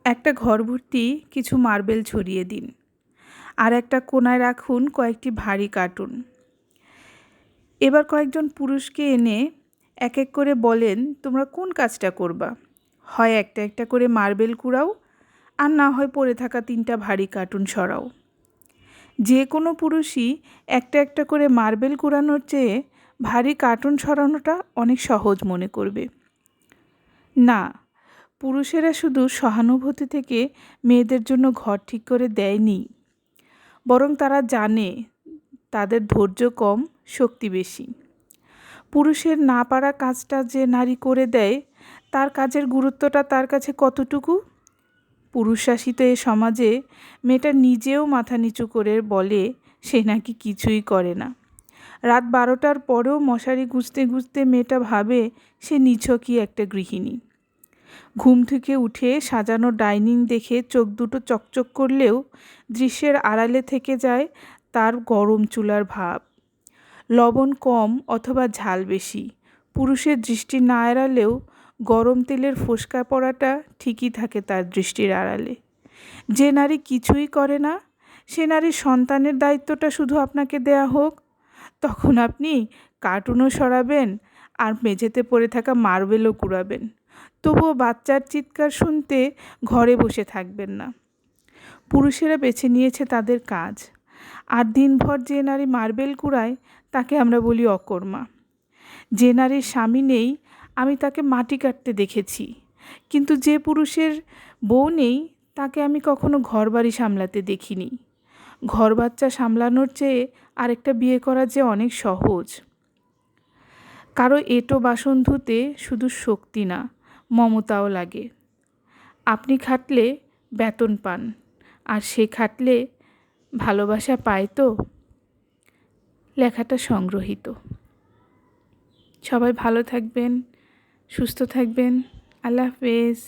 একটা ঘর ভর্তি কিছু মার্বেল ছড়িয়ে দিন, আর একটা কোণায় রাখুন কয়েকটি ভারী কার্টুন। এবার কয়েকজন পুরুষকে এনে এক এক করে বলেন, তোমরা কোন কাজটা করবা? হয় একটা একটা করে মার্বেল কুড়াও, আর না হয় পড়ে থাকা 3টা ভারী কার্টুন সরাও। যে কোনো পুরুষই একটা একটা করে মার্বেল কুড়ানোর চেয়ে ভারী কার্টুন সরানোটা অনেক সহজ মনে করবে। না, পুরুষেরা শুধু সহানুভূতি থেকে মেয়েদের জন্য ঘর ঠিক করে দেয়নি, বরং তারা জানে তাদের ধৈর্য কম, শক্তি বেশি। পুরুষের না পারা কাজটা যে নারী করে দেয়, তার কাজের গুরুত্বটা তার কাছে কতটুকু? পুরুষ শাসিত এ সমাজে মেয়েটা নিজেও মাথা নিচু করে বলে সে নাকি কিছুই করে না। রাত 12টার পরেও মশারি গুঁজতে গুঁজতে মেয়েটা ভাবে সে নিছকই একটা গৃহিণী। ঘুম থেকে উঠে সাজানো ডাইনিং দেখে চোখ দুটো চকচক করলেও দৃশ্যের আড়ালে থেকে যায় তার গরম চুলার ভাব। লবণ কম অথবা ঝাল বেশি পুরুষের দৃষ্টি না এড়ালেও গরম তেলের ফোসকা পড়াটা ঠিকই থাকে তার দৃষ্টির আড়ালে। যে নারী কিছুই করে না, সে নারীর সন্তানের দায়িত্বটা শুধু আপনাকে দেয়া হোক, তখন আপনি কার্টুনও সরাবেন আর মেঝেতে পড়ে থাকা মার্বেলও কুড়াবেন। তবুও বাচ্চার চিৎকার শুনতে ঘরে বসে থাকবেন না। পুরুষেরা বেছে নিয়েছে তাদের কাজ, আর দিনভর যে নারী মার্বেল কুড়ায় তাকে আমরা বলি অকর্মা। যে নারীর স্বামী নেই, আমি তাকে মাটি কাটতে দেখেছি, কিন্তু যে পুরুষের বউ নেই তাকে আমি কখনো ঘরবাড়ি সামলাতে দেখিনি। ঘর বাচ্চা সামলানোর চেয়ে আরেকটা বিয়ে করা যে অনেক সহজ। কারো এঁটো বাসন ধুতে শুধু শক্তি না, মমতাও লাগে। আপনি খাটলে বেতন পান, আর সে খাটলে ভালোবাসা পায় তো। লেখাটা সংগ্রহীত। সবাই ভালো থাকবেন, সুস্থ থাকবেন। আল্লাহ হাফেজ।